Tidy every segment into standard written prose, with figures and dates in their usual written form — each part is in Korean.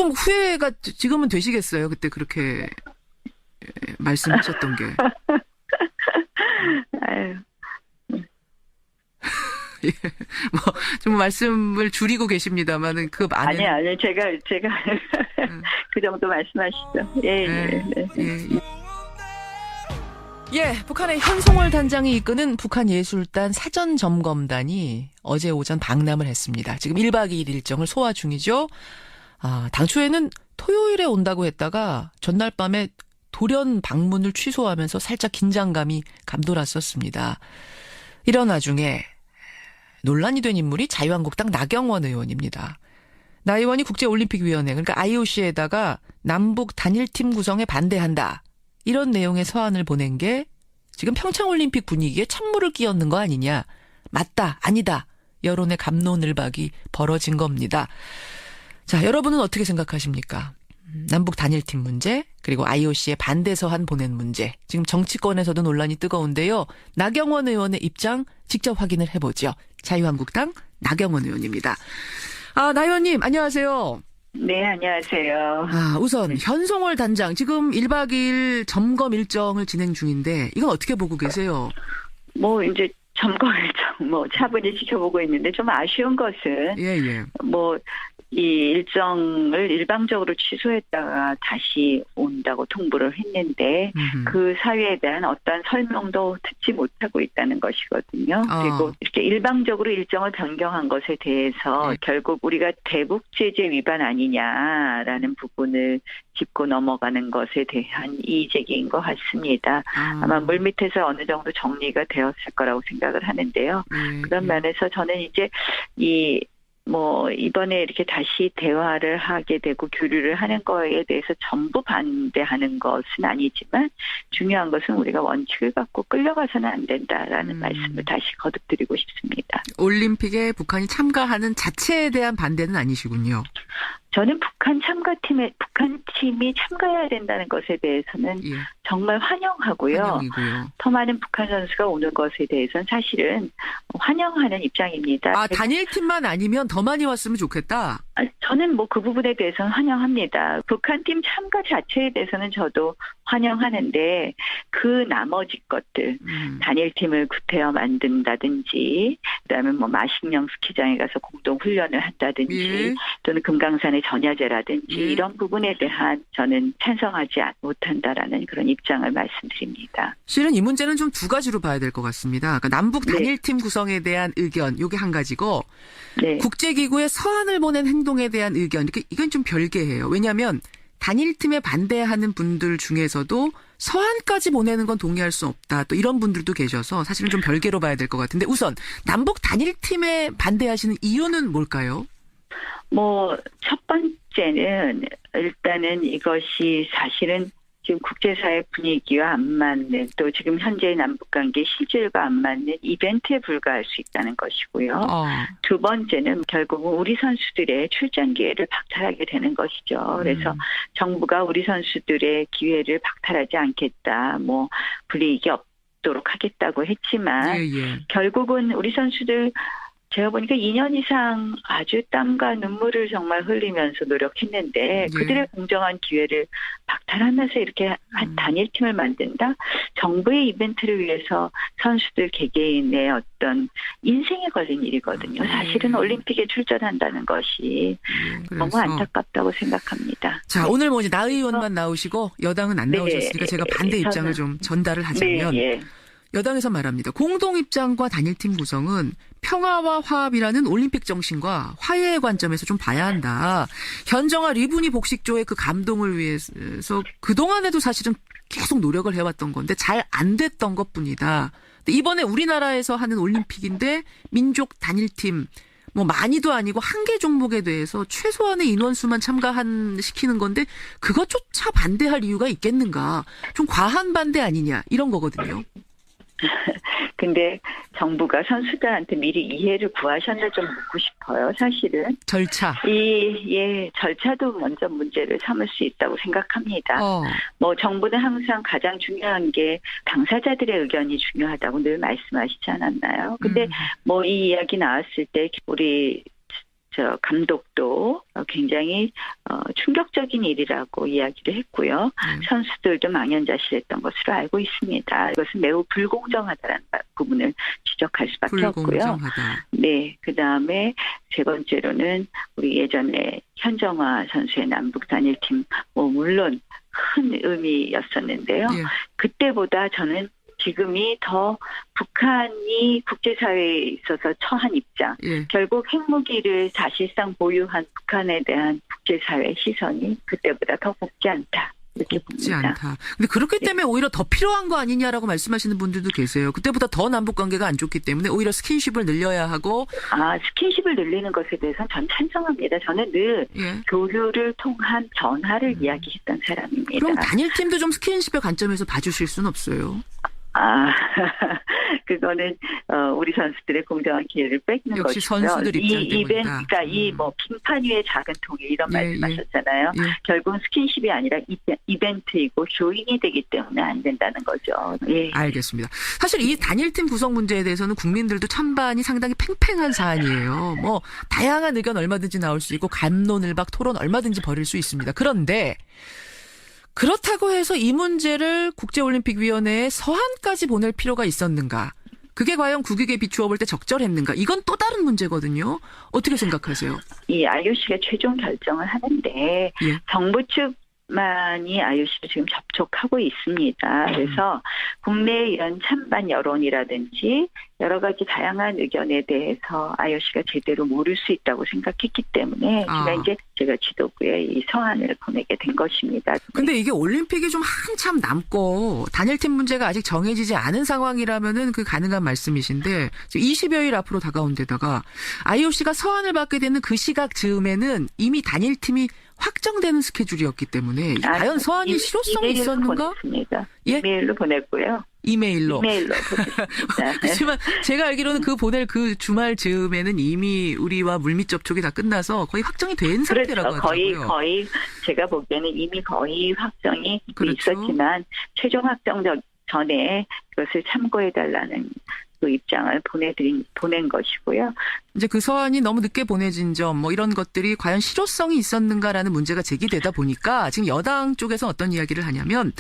조금 후회가 지금은 되시겠어요? 그때 그렇게 말씀하셨던 게. 아유. 예, 뭐, 좀 말씀을 줄이고 계십니다만은 그 안에. 아니, 제가 그 정도 말씀하시죠. 예, 예, 네. 예, 북한의 현송월 단장이 이끄는 북한예술단 사전점검단이 어제 오전 방남을 했습니다. 지금 1박 2일 일정을 소화 중이죠. 당초에는 토요일에 온다고 했다가 전날 밤에 돌연 방문을 취소하면서 살짝 긴장감이 감돌았었습니다. 이런 와중에 논란이 된 인물이 자유한국당 나경원 의원입니다. 나 의원이 국제올림픽위원회, 그러니까 IOC에다가 남북 단일팀 구성에 반대한다. 이런 내용의 서한을 보낸 게 지금 평창올림픽 분위기에 찬물을 끼얹는 거 아니냐. 맞다, 아니다. 여론의 갑론을박이 벌어진 겁니다. 자, 여러분은 어떻게 생각하십니까? 남북 단일팀 문제, 그리고 IOC에 반대 서한 보낸 문제. 지금 정치권에서도 논란이 뜨거운데요. 나경원 의원의 입장 직접 확인을 해보죠. 자유한국당 나경원 의원입니다. 나 의원님, 안녕하세요. 네, 안녕하세요. 우선 현송월 단장 지금 1박 2일 점검 일정을 진행 중인데 이건 어떻게 보고 계세요? 뭐 이제 점검 일정 차분히 지켜보고 있는데 좀 아쉬운 것은 이 일정을 일방적으로 취소했다가 다시 온다고 통보를 했는데 그 사유에 대한 어떤 설명도 듣지 못하고 있다는 것이거든요. 그리고 이렇게 일방적으로 일정을 변경한 것에 대해서 결국 우리가 대북 제재 위반 아니냐라는 부분을 짚고 넘어가는 것에 대한 이의제기인 것 같습니다. 아마 물밑에서 어느 정도 정리가 되었을 거라고 생각을 하는데요. 그런 면에서 저는 이제 이번에 이렇게 다시 대화를 하게 되고 교류를 하는 거에 대해서 전부 반대하는 것은 아니지만 중요한 것은 우리가 원칙을 갖고 끌려가서는 안 된다라는 말씀을 다시 거듭드리고 싶습니다. 올림픽에 북한이 참가하는 자체에 대한 반대는 아니시군요. 저는 북한 팀이 참가해야 된다는 것에 대해서는 정말 환영하고요. 더 많은 북한 선수가 오는 것에 대해서는 사실은 환영하는 입장입니다. 단일팀만 아니면 더 많이 왔으면 좋겠다. 저는 그 부분에 대해서는 환영합니다. 북한 팀 참가 자체에 대해서는 저도 환영하는데 그 나머지 것들 단일팀을 구태여 만든다든지 그다음에 마식령 스키장에 가서 공동 훈련을 한다든지 또는 금강산의 전야제라든지 이런 부분에 대한 저는 찬성하지 못한다라는 그런 입장을 말씀드립니다. 실은 이 문제는 좀 두 가지로 봐야 될 것 같습니다. 그러니까 남북 단일팀 구성에 대한 의견, 이게 한 가지고 국제기구에 서한을 보낸 행동에 대한 의견, 이건 좀 별개예요. 왜냐하면 단일팀에 반대하는 분들 중에서도 서한까지 보내는 건 동의할 수 없다. 또 이런 분들도 계셔서 사실은 좀 별개로 봐야 될 것 같은데 우선 남북 단일팀에 반대하시는 이유는 뭘까요? 첫 번째는 일단은 이것이 사실은 지금 국제사회 분위기와 안 맞는 또 지금 현재의 남북관계 실질과 안 맞는 이벤트에 불과할 수 있다는 것이고요. 두 번째는 결국은 우리 선수들의 출전 기회를 박탈하게 되는 것이죠. 그래서 정부가 우리 선수들의 기회를 박탈하지 않겠다. 불이익이 없도록 하겠다고 했지만 결국은 우리 선수들 제가 보니까 2년 이상 아주 땀과 눈물을 정말 흘리면서 노력했는데 그들의 공정한 기회를 박탈하면서 이렇게 한 단일팀을 만든다? 정부의 이벤트를 위해서 선수들 개개인의 어떤 인생에 걸린 일이거든요. 사실은 올림픽에 출전한다는 것이 너무 안타깝다고 생각합니다. 자, 오늘 이제 나 의원만 나오시고 여당은 안 나오셨으니까 제가 반대 입장을 좀 전달을 하자면 여당에서 말합니다. 공동 입장과 단일팀 구성은 평화와 화합이라는 올림픽 정신과 화해의 관점에서 좀 봐야 한다. 현정아 리분이 복식조의 그 감동을 위해서 그동안에도 사실은 계속 노력을 해왔던 건데 잘 안 됐던 것뿐이다. 이번에 우리나라에서 하는 올림픽인데 민족 단일팀 많이도 아니고 한 개 종목에 대해서 최소한의 인원수만 시키는 건데 그것조차 반대할 이유가 있겠는가. 좀 과한 반대 아니냐 이런 거거든요. 근데 정부가 선수들한테 미리 이해를 구하셨나 좀 묻고 싶어요. 사실은 절차. 절차도 먼저 문제를 삼을 수 있다고 생각합니다. 정부는 항상 가장 중요한 게 당사자들의 의견이 중요하다고 늘 말씀하시지 않았나요? 근데 이 이야기 나왔을 때 우리 감독도 굉장히 충격적인 일이라고 이야기를 했고요. 선수들도 망연자실했던 것으로 알고 있습니다. 이것은 매우 불공정하다는 부분을 지적할 수밖에 없고요. 불공정하다. 네, 그다음에 세 번째로는 우리 예전에 현정화 선수의 남북 단일팀 물론 큰 의미였었는데요. 예. 그때보다 저는 지금이 더 북한이 국제사회에 있어서 처한 입장, 예. 결국 핵무기를 사실상 보유한 북한에 대한 국제사회 시선이 그때보다 더 곱지 않다. 이렇게 곱지 봅니다. 않다. 근데 그렇기 때문에 오히려 더 필요한 거 아니냐라고 말씀하시는 분들도 계세요. 그때보다 더 남북 관계가 안 좋기 때문에 오히려 스킨십을 늘려야 하고. 스킨십을 늘리는 것에 대해서는 전 찬성합니다. 저는 늘 예. 교류를 통한 변화를 이야기했던 사람입니다. 그럼 단일팀도 좀 스킨십의 관점에서 봐주실 수는 없어요? 그거는 우리 선수들의 공정한 기회를 뺏는 역시 것이고요. 선수들 입장 이 때문이다. 이벤트가 빙판 위의 작은 통일 이런 말씀하셨잖아요. 예. 결국은 스킨십이 아니라 이벤트이고 쇼잉이 되기 때문에 안 된다는 거죠. 예. 알겠습니다. 사실 이 단일팀 구성 문제에 대해서는 국민들도 찬반이 상당히 팽팽한 사안이에요. 다양한 의견 얼마든지 나올 수 있고 갑론을박 토론 얼마든지 벌일 수 있습니다. 그런데 그렇다고 해서 이 문제를 국제올림픽위원회에 서한까지 보낼 필요가 있었는가? 그게 과연 국익에 비추어 볼 때 적절했는가? 이건 또 다른 문제거든요. 어떻게 생각하세요? 이 IOC가 최종 결정을 하는데 예. 정부 측만이 IOC를 지금 접촉하고 있습니다. 그래서 국내의 이런 찬반 여론이라든지 여러 가지 다양한 의견에 대해서 IOC가 제대로 모를 수 있다고 생각했기 때문에 제가 지도부에 이 서한을 보내게 된 것입니다. 근데 이게 올림픽이 좀 한참 남고 단일팀 문제가 아직 정해지지 않은 상황이라면은 그 가능한 말씀이신데 20여일 앞으로 다가온 데다가 IOC가 서한을 받게 되는 그 시각 즈음에는 이미 단일팀이 확정되는 스케줄이었기 때문에 과연 서한이 실효성이 있었는가? 보냈습니다. 예? 이메일로 보냈고요. 이메일로 보냈습니다. 하지만 제가 알기로는 보낼 그 주말 즈음에는 이미 우리와 물밑 접촉이 다 끝나서 거의 확정이 된 상태라고 하더라고요. 거의 제가 보기에는 이미 거의 확정이 그렇죠. 있었지만 최종 확정 전에 그것을 참고해달라는 그 입장을 보낸 것이고요. 이제 그 서한이 너무 늦게 보내진 점 이런 것들이 과연 실효성이 있었는가라는 문제가 제기되다 보니까 지금 여당 쪽에서 어떤 이야기를 하냐면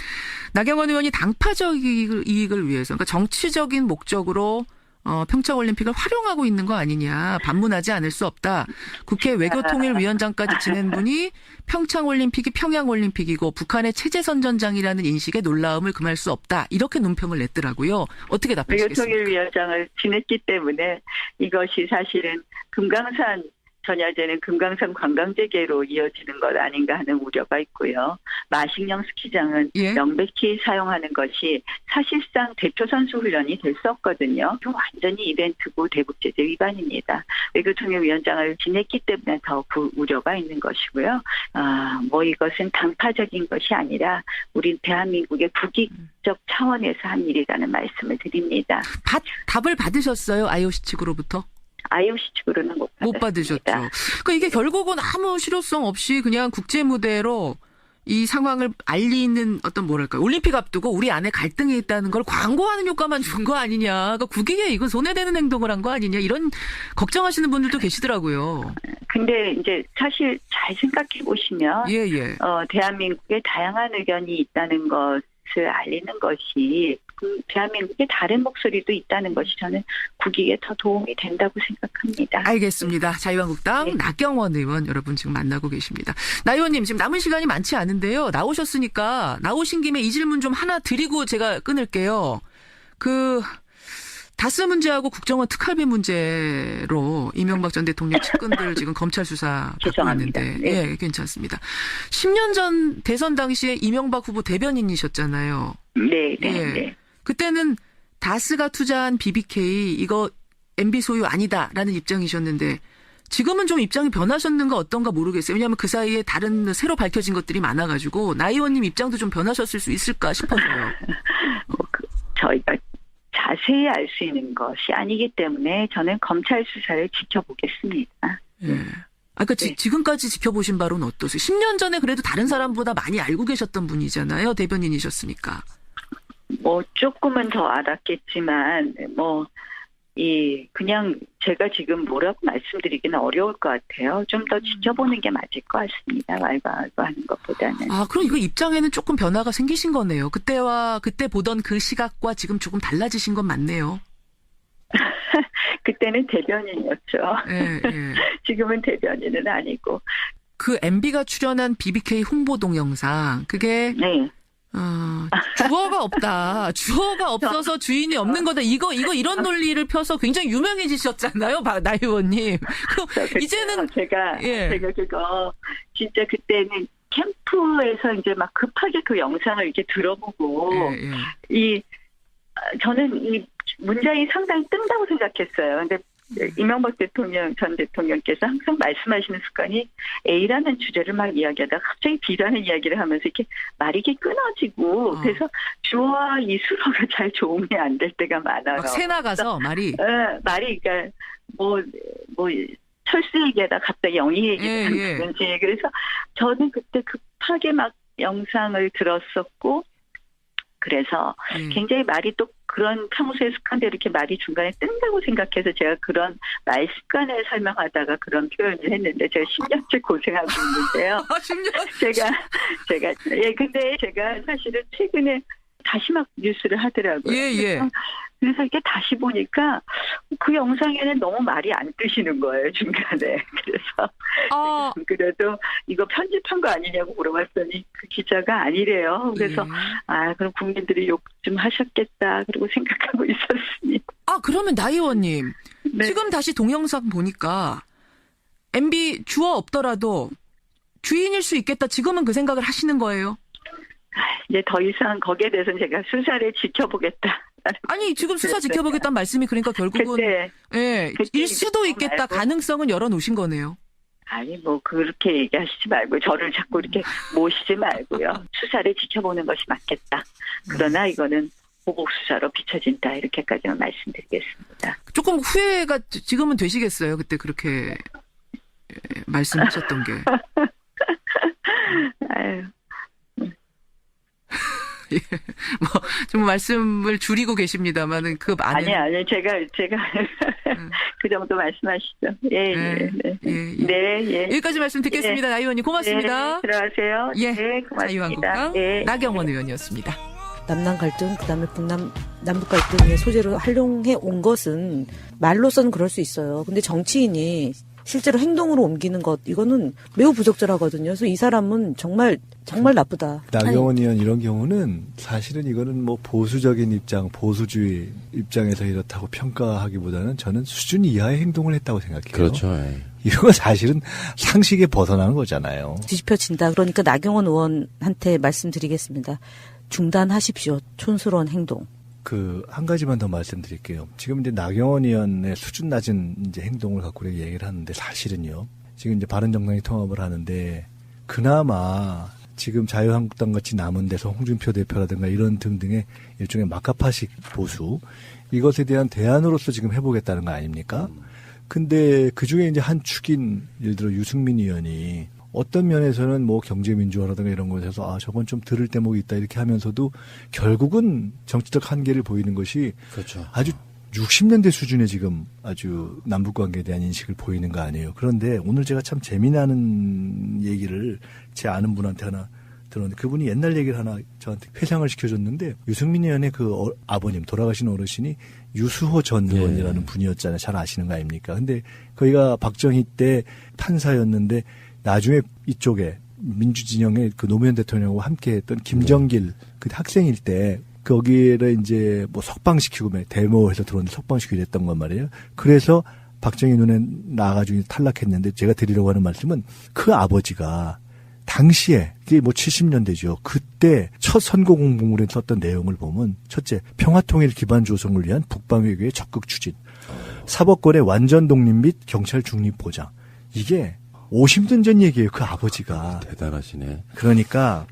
나경원 의원이 당파적 이익을 위해서 그러니까 정치적인 목적으로 평창올림픽을 활용하고 있는 거 아니냐. 반문하지 않을 수 없다. 국회 외교통일위원장까지 지낸 분이 평창올림픽이 평양올림픽이고 북한의 체제선전장이라는 인식에 놀라움을 금할 수 없다. 이렇게 논평을 냈더라고요. 어떻게 답하시겠습니까? 외교통일위원장을 지냈기 때문에 이것이 사실은 금강산 전야제는 금강산 관광재개로 이어지는 것 아닌가 하는 우려가 있고요. 마식령 스키장은 명백히 사용하는 것이 사실상 대표 선수 훈련이 될 수 없거든요. 완전히 이벤트고 대북제재 위반입니다. 외교통일위원장을 지냈기 때문에 더 그 우려가 있는 것이고요. 이것은 당파적인 것이 아니라 우리 대한민국의 국익적 차원에서 한 일이라는 말씀을 드립니다. 답을 받으셨어요? IOC 측으로부터? IOC 측으로는 못 받으셨죠. 그러니까 이게 결국은 아무 실효성 없이 그냥 국제 무대로 이 상황을 알리는 올림픽 앞두고 우리 안에 갈등이 있다는 걸 광고하는 효과만 준 거 아니냐. 그러니까 국익에 이건 손해되는 행동을 한 거 아니냐. 이런 걱정하시는 분들도 계시더라고요. 근데 이제 사실 잘 생각해 보시면 대한민국에 다양한 의견이 있다는 것을 알리는 것이 대한민국의 다른 목소리도 있다는 것이 저는 국익에 더 도움이 된다고 생각합니다. 알겠습니다. 자유한국당 나경원 의원 여러분 지금 만나고 계십니다. 나 의원님 지금 남은 시간이 많지 않은데요. 나오셨으니까 나오신 김에 이 질문 좀 하나 드리고 제가 끊을게요. 다스 문제하고 국정원 특활비 문제로 이명박 전 대통령 측근들 지금 검찰 수사 받고 있는데 괜찮습니다. 10년 전 대선 당시에 이명박 후보 대변인이셨잖아요. 네. 그때는 다스가 투자한 BBK 이거 MB 소유 아니다라는 입장이셨는데 지금은 좀 입장이 변하셨는가 어떤가 모르겠어요. 왜냐하면 그 사이에 다른 새로 밝혀진 것들이 많아가지고 나 의원님 입장도 좀 변하셨을 수 있을까 싶어서요. 저희가 자세히 알 수 있는 것이 아니기 때문에 저는 검찰 수사를 지켜보겠습니다. 지금까지 지켜보신 바로는 어떠세요? 10년 전에 그래도 다른 사람보다 많이 알고 계셨던 분이잖아요. 대변인이셨으니까. 조금은 더 알았겠지만 그냥 제가 지금 뭐라고 말씀드리기는 어려울 것 같아요. 좀 더 지켜보는 게 맞을 것 같습니다. 알바알바 하는 것보다는. 아, 그럼 이거 입장에는 조금 변화가 생기신 거네요. 그때 보던 그 시각과 지금 조금 달라지신 건 맞네요. 그때는 대변인이었죠. 예, 예. 지금은 대변인은 아니고. 그 MB가 출연한 BBK 홍보 동영상, 그게 네. 주어가 없다. 주어가 없어서 주인이 없는 거다. 이런 논리를 펴서 굉장히 유명해지셨잖아요, 나 의원님. 이제는 제가 예. 그거 진짜 그때는 캠프에서 이제 막 급하게 그 영상을 이렇게 들어보고 예, 예. 저는 이 문장이 상당히 뜬다고 생각했어요. 근데 이명박 전 대통령께서 항상 말씀하시는 습관이 A라는 주제를 막 이야기하다가 갑자기 B라는 이야기를 하면서 이렇게 말이 이렇게 끊어지고 그래서 주어와 이 수어가 잘 조응이 안 될 때가 많아요. 막 새 나가서 말이. 말이 그러니까 뭐 철수 얘기하다 갑자기 영희 얘기를 하는지 그래서 저는 그때 급하게 막 영상을 들었었고 그래서 굉장히 말이 또 그런 평소의 습관대로 이렇게 말이 중간에 뜬다고 생각해서 제가 그런 말 습관을 설명하다가 그런 표현을 했는데 제가 10년째 고생하고 있는데요. 10년? 근데 제가 사실은 최근에 다시 막 뉴스를 하더라고요. 예. 그래서 이게 다시 보니까 그 영상에는 너무 말이 안 뜨시는 거예요, 중간에. 그래서 그래도 이거 편집한 거 아니냐고 물어봤더니 그 기자가 아니래요. 그래서 그럼 국민들이 욕 좀 하셨겠다 그리고 생각하고 있었습니다. 그러면 나 의원님 네. 지금 다시 동영상 보니까 MB 주어 없더라도 주인일 수 있겠다. 지금은 그 생각을 하시는 거예요? 이제 더 이상 거기에 대해서는 제가 수사를 지켜보겠다. 아니 지금 수사 지켜보겠다는 말씀이 그러니까 결국은 일 수도 있겠다. 가능성은 열어놓으신 거네요. 아니 뭐 그렇게 얘기하시지 말고 저를 자꾸 이렇게 모시지 말고요. 수사를 지켜보는 것이 맞겠다. 그러나 이거는 보복 수사로 비춰진다. 이렇게까지만 말씀드리겠습니다. 조금 후회가 지금은 되시겠어요. 그때 그렇게 말씀하셨던 게. 아유. 예, 좀 말씀을 줄이고 계십니다만은 그 안에 아니 제가 그 정도 말씀하시죠. 예. 여기까지 말씀 듣겠습니다. 나 의원님 고맙습니다. 네, 들어가세요. 예, 고맙습니다. 자유한국당 나경원 의원이었습니다. 남남 갈등, 그다음에 남북 갈등의 소재로 활용해 온 것은 말로서는 그럴 수 있어요. 근데 정치인이 실제로 행동으로 옮기는 것 이거는 매우 부적절하거든요. 그래서 이 사람은 정말 나쁘다. 나경원 의원 이런 경우는 사실은 이거는 뭐 보수적인 입장, 보수주의 입장에서 이렇다고 평가하기보다는 저는 수준 이하의 행동을 했다고 생각해요. 그렇죠. 이런 건 사실은 상식에 벗어나는 거잖아요. 뒤집혀진다. 그러니까 나경원 의원한테 말씀드리겠습니다. 중단하십시오. 촌스러운 행동. 한 가지만 더 말씀드릴게요. 지금 이제 나경원 의원의 수준 낮은 이제 행동을 갖고 우리가 얘기를 하는데 사실은요. 지금 이제 바른정당이 통합을 하는데 그나마 지금 자유한국당 같이 남은 데서 홍준표 대표라든가 이런 등등의 일종의 막가파식 보수 이것에 대한 대안으로서 지금 해보겠다는 거 아닙니까? 근데 그 중에 이제 한 축인 예를 들어 유승민 의원이 어떤 면에서는 뭐 경제민주화라든가 이런 것에서 저건 좀 들을 대목이 있다 이렇게 하면서도 결국은 정치적 한계를 보이는 것이 그렇죠. 아주 60년대 수준의 지금 아주 남북관계에 대한 인식을 보이는 거 아니에요. 그런데 오늘 제가 참 재미나는 얘기를 제 아는 분한테 하나 들었는데 그분이 옛날 얘기를 하나 저한테 회상을 시켜줬는데 유승민 의원의 그 아버님 돌아가신 어르신이 유수호 전 의원이라는 분이었잖아요. 잘 아시는 거 아닙니까? 근데 거기가 박정희 때 판사였는데 나중에 이쪽에 민주진영의 그 노무현 대통령하고 함께 했던 김정길 그 학생일 때 거기를 이제 뭐 석방시키고 데모해서 들어오는데 석방시키고 이랬던 건 말이에요. 그래서 박정희 눈에 나가지고 탈락했는데 제가 드리려고 하는 말씀은 그 아버지가 당시에 그게 뭐 70년대죠. 그때 첫 선거 공보물에 썼던 내용을 보면 첫째 평화통일 기반 조성을 위한 북방외교의 적극 추진, 사법권의 완전 독립 및 경찰 중립 보장. 이게 50년 전 얘기예요. 그 아버지가. 대단하시네. 그러니까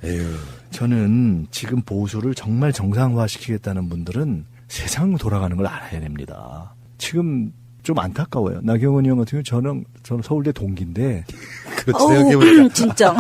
저는 지금 보수를 정말 정상화시키겠다는 분들은 세상 돌아가는 걸 알아야 됩니다. 지금 좀 안타까워요. 나경원 의원 같은 경우 저는 서울대 동기인데 그렇지 생각해보니까 진짜.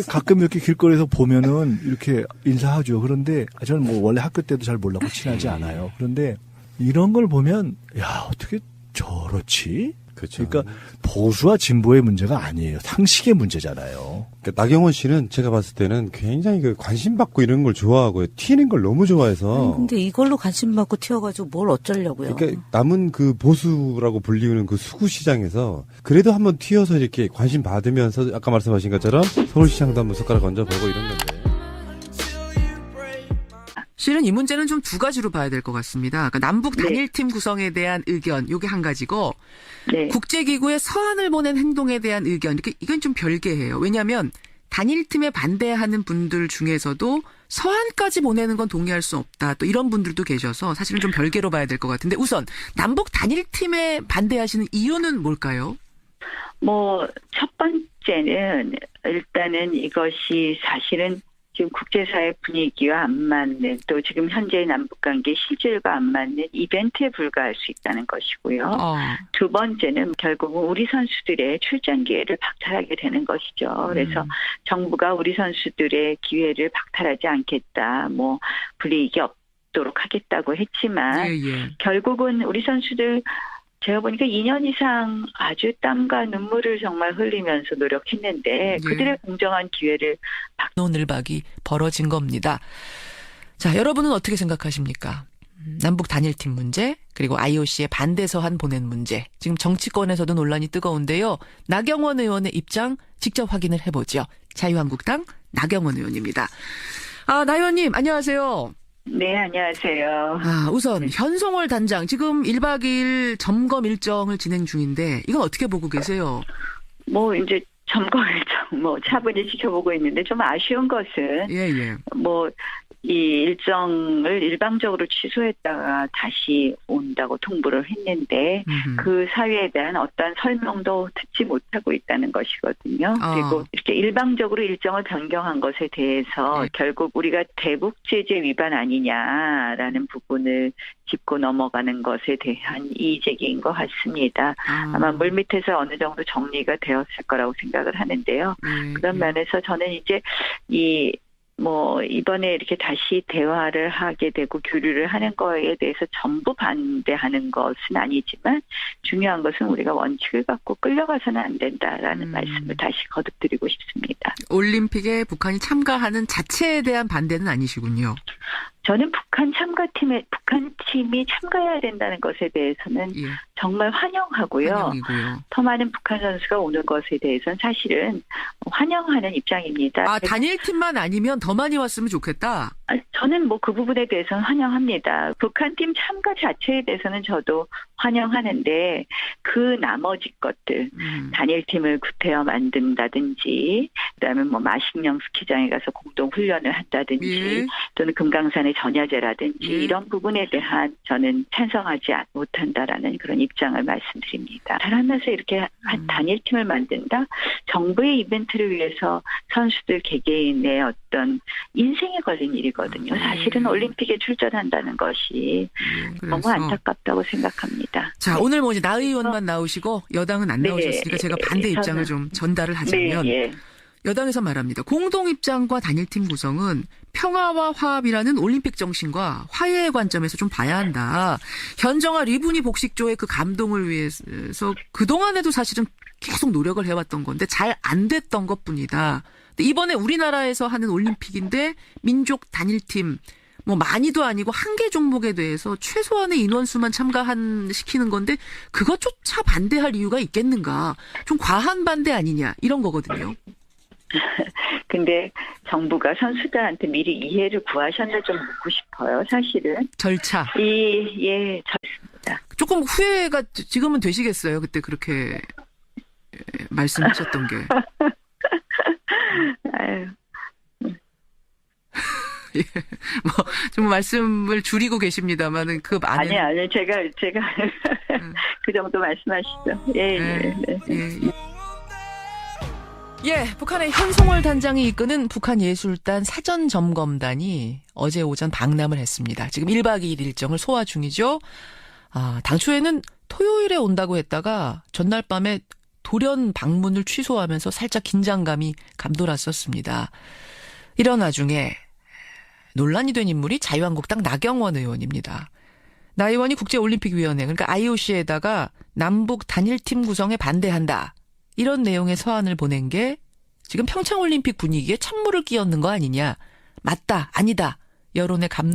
가끔 이렇게 길거리에서 보면은 이렇게 인사하죠. 그런데 저는 뭐 원래 학교 때도 잘 몰랐고 친하지 않아요. 그런데 이런 걸 보면 야 어떻게 저렇지? 그렇죠. 그러니까 보수와 진보의 문제가 아니에요. 상식의 문제잖아요. 그러니까 나경원 씨는 제가 봤을 때는 굉장히 그 관심 받고 이런 걸 좋아하고 튀는 걸 너무 좋아해서. 근데 이걸로 관심 받고 튀어가지고 뭘 어쩌려고요. 그러니까 남은 그 보수라고 불리우는 그 수구 시장에서 그래도 한번 튀어서 이렇게 관심 받으면서 아까 말씀하신 것처럼 서울시장도 한번 숟가락 얹어보고 이런 건데. 실은 이 문제는 좀 두 가지로 봐야 될 것 같습니다. 그러니까 남북 네. 단일팀 구성에 대한 의견, 요게 한 가지고 네. 국제기구의 서한을 보낸 행동에 대한 의견, 이건 좀 별개예요. 왜냐하면 단일팀에 반대하는 분들 중에서도 서한까지 보내는 건 동의할 수 없다. 또 이런 분들도 계셔서 사실은 좀 별개로 봐야 될 것 같은데 우선 남북 단일팀에 반대하시는 이유는 뭘까요? 첫 번째는 일단은 이것이 사실은 지금 국제사회 분위기와 안 맞는 또 지금 현재의 남북관계 실질과 안 맞는 이벤트에 불과할 수 있다는 것이고요. 두 번째는 결국은 우리 선수들의 출전 기회를 박탈하게 되는 것이죠. 그래서 정부가 우리 선수들의 기회를 박탈하지 않겠다, 불이익이 없도록 하겠다고 했지만 결국은 우리 선수들 제가 보니까 2년 이상 아주 땀과 눈물을 정말 흘리면서 노력했는데 그들의 공정한 기회를 박노늘박이 벌어진 겁니다. 자, 여러분은 어떻게 생각하십니까? 남북 단일팀 문제 그리고 IOC의 반대 서한 보낸 문제. 지금 정치권에서도 논란이 뜨거운데요. 나경원 의원의 입장 직접 확인을 해보죠. 자유한국당 나경원 의원입니다. 나 의원님 안녕하세요. 네, 안녕하세요. 우선 현송월 단장 지금 1박 2일 점검 일정을 진행 중인데 이건 어떻게 보고 계세요? 이제 점검 일정 차분히 지켜보고 있는데 좀 아쉬운 것은 이 일정을 일방적으로 취소했다가 다시 온다고 통보를 했는데 그 사유에 대한 어떤 설명도 듣지 못하고 있다는 것이거든요. 그리고 이렇게 일방적으로 일정을 변경한 것에 대해서 결국 우리가 대북 제재 위반 아니냐라는 부분을 짚고 넘어가는 것에 대한 이의제기인 것 같습니다. 아마 물밑에서 어느 정도 정리가 되었을 거라고 생각을 하는데요. 그런 면에서 저는 이제 이번에 이렇게 다시 대화를 하게 되고 교류를 하는 거에 대해서 전부 반대하는 것은 아니지만 중요한 것은 우리가 원칙을 갖고 끌려가서는 안 된다라는 말씀을 다시 거듭드리고 싶습니다. 올림픽에 북한이 참가하는 자체에 대한 반대는 아니시군요. 저는 북한 팀이 참가해야 된다는 것에 대해서는 정말 환영하고요. 환영이고요. 더 많은 북한 선수가 오는 것에 대해서는 사실은 환영하는 입장입니다. 단일팀만 아니면 더 많이 왔으면 좋겠다. 저는 그 부분에 대해서는 환영합니다. 북한 팀 참가 자체에 대해서는 저도 환영하는데 그 나머지 것들 단일팀을 구태여 만든다든지 그다음에 마식령 스키장에 가서 공동 훈련을 한다든지 또는 금강산의 전야제라든지 이런 부분에 대한 저는 찬성하지 못한다라는 그런 입장을 말씀드립니다. 잘하면서 이렇게 단일팀을 만든다? 정부의 이벤트를 위해서 선수들 개개인의 어떤 인생에 걸린 일이거든요. 사실은 올림픽에 출전한다는 것이 너무 안타깝다고 생각합니다. 자, 오늘 이제 나 의원만 나오시고 여당은 안 나오셨으니까 제가 반대 입장을 좀 전달을 하자면 여당에서 말합니다. 공동 입장과 단일팀 구성은 평화와 화합이라는 올림픽 정신과 화해의 관점에서 좀 봐야 한다. 현정아 리브니 복식조의 그 감동을 위해서 그동안에도 사실은 계속 노력을 해왔던 건데 잘 안 됐던 것뿐이다. 근데 이번에 우리나라에서 하는 올림픽인데 민족 단일팀 많이도 아니고 한 개 종목에 대해서 최소한의 인원수만 시키는 건데 그것조차 반대할 이유가 있겠는가. 좀 과한 반대 아니냐 이런 거거든요. 근데 정부가 선수들한테 미리 이해를 구하셨나 좀 묻고 싶어요. 사실은. 절차. 좋습니다. 조금 후회가 지금은 되시겠어요. 그때 그렇게 말씀하셨던 게. 아유. 좀 말씀을 줄이고 계십니다만은 그 안에 아니 제가 그 정도 말씀하시죠. 북한의 현송월 단장이 이끄는 북한예술단 사전점검단이 어제 오전 방남을 했습니다. 지금 1박 2일 일정을 소화 중이죠. 당초에는 토요일에 온다고 했다가 전날 밤에 돌연 방문을 취소하면서 살짝 긴장감이 감돌았었습니다. 이런 와중에 논란이 된 인물이 자유한국당 나경원 의원입니다. 나 의원이 국제올림픽위원회 그러니까 IOC에다가 남북 단일팀 구성에 반대한다. 이런 내용의 서한을 보낸 게 지금 평창올림픽 분위기에 찬물을 끼얹는 거 아니냐. 맞다. 아니다. 여론의 감